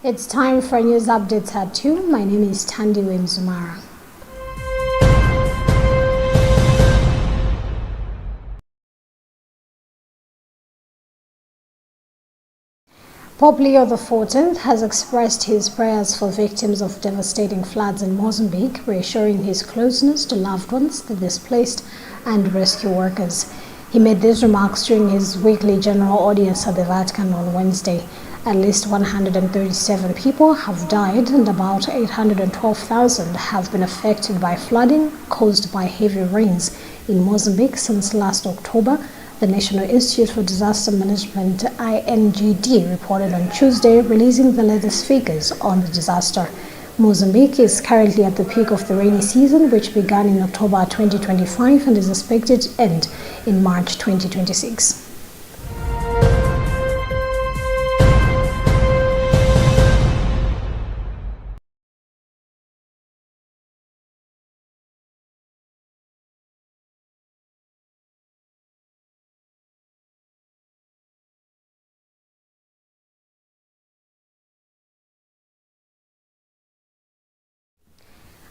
It's time for news updates at 2. My name is Tandi Wemzumara. Pope Leo XIV has expressed his prayers for victims of devastating floods in Mozambique, reassuring his closeness to loved ones, the displaced, and rescue workers. He made these remarks during his weekly general audience at the Vatican on Wednesday. At least 137 people have died and about 812,000 have been affected by flooding caused by heavy rains in Mozambique since last October. The National Institute for Disaster Management, INGD, reported on Tuesday, releasing the latest figures on the disaster. Mozambique is currently at the peak of the rainy season, which began in October 2025 and is expected to end in March 2026.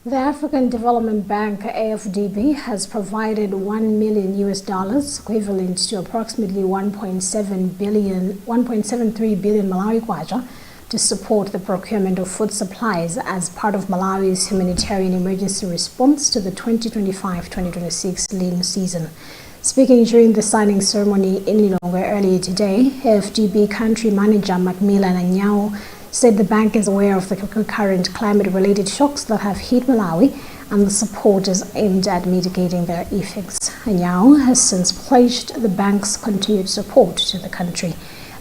The African Development Bank (AFDB) has provided $1 million equivalent to approximately 1.73 billion Malawi kwacha to support the procurement of food supplies as part of Malawi's humanitarian emergency response to the 2025-2026 lean season. Speaking during the signing ceremony in Lilongwe earlier today, AFDB country manager Macmillan Anyao said the bank is aware of the current climate-related shocks that have hit Malawi and the support is aimed at mitigating their effects. Anyao has since pledged the bank's continued support to the country.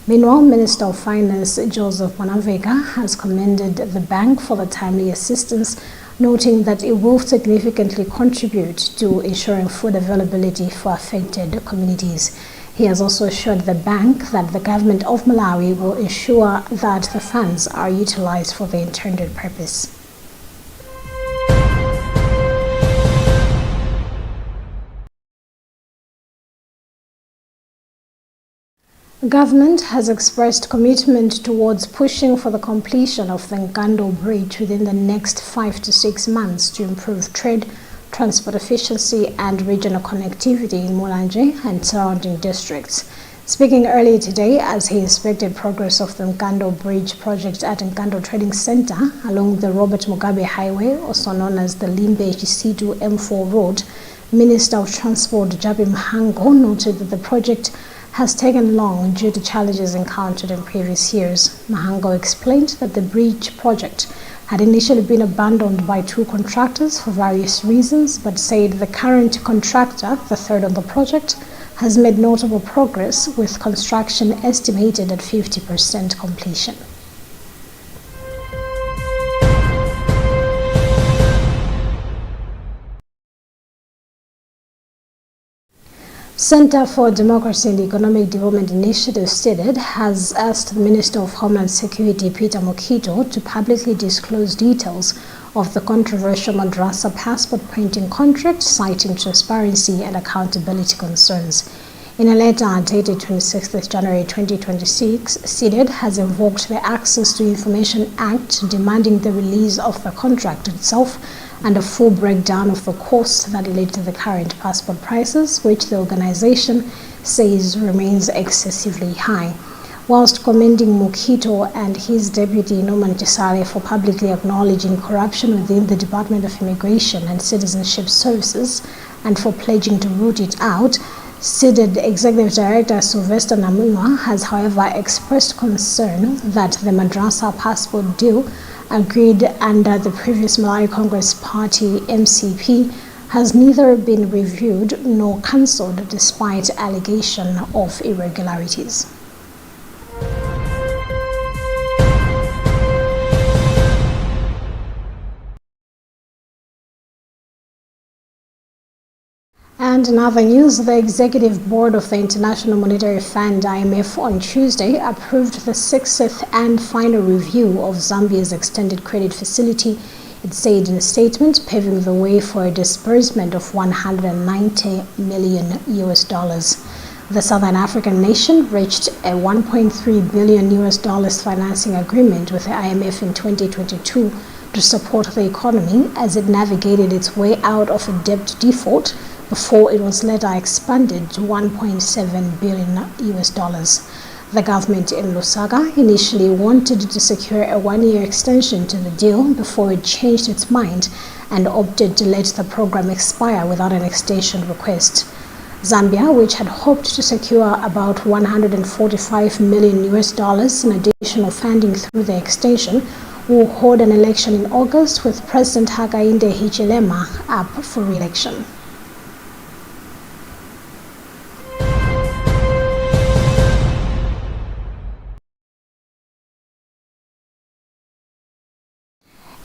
Meanwhile, Minister of Finance Joseph Mwanaveka has commended the bank for the timely assistance, noting that it will significantly contribute to ensuring food availability for affected communities. He has also assured the bank that the government of Malawi will ensure that the funds are utilized for the intended purpose. The government has expressed commitment towards pushing for the completion of the Nkando Bridge within the next 5 to 6 months to improve trade, transport efficiency and regional connectivity in Mulanje and surrounding districts. Speaking earlier today as he inspected progress of the Nkando Bridge project at Nkando Trading Center along the Robert Mugabe Highway, also known as the Limbe-Chisitu M4 Road, Minister of Transport Jabi Mhango noted that the project has taken long due to challenges encountered in previous years. Mhango explained that the bridge project had initially been abandoned by 2 contractors for various reasons, but said the current contractor, the third on the project, has made notable progress with construction estimated at 50% completion. Center for Democracy and Economic Development Initiative stated has asked the Minister of Homeland Security Peter Mokito to publicly disclose details of the controversial madrasa passport printing contract, citing transparency and accountability concerns. In a letter dated 26th January 2026, CIDED has invoked the Access to Information Act, demanding the release of the contract itself and a full breakdown of the costs that led to the current passport prices, which the organization says remains excessively high. Whilst commending Mokito and his deputy Norman Chisale for publicly acknowledging corruption within the Department of Immigration and Citizenship Services and for pledging to root it out, CIDED Executive Director Sylvester Namunwa has however expressed concern that the madrasa passport deal agreed under the previous Malawi Congress Party MCP has neither been reviewed nor cancelled despite allegation of irregularities. And in other news, the Executive Board of the International Monetary Fund (IMF) on Tuesday approved the 6th and final review of Zambia's extended credit facility, it said in a statement, paving the way for a disbursement of $190 million. The Southern African nation reached a $1.3 billion financing agreement with the IMF in 2022 to support the economy as it navigated its way out of a debt default before it was later expanded to $1.7 billion. The government in Lusaka initially wanted to secure a one-year extension to the deal before it changed its mind and opted to let the program expire without an extension request. Zambia, which had hoped to secure about $145 million in additional funding through the extension, will hold an election in August with President Hakainde Hichilema up for re-election.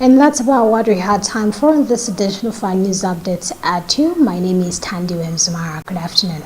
And that's about what we had time for in this edition of our news updates at 2. My name is Tandi Wemzumara. Good afternoon.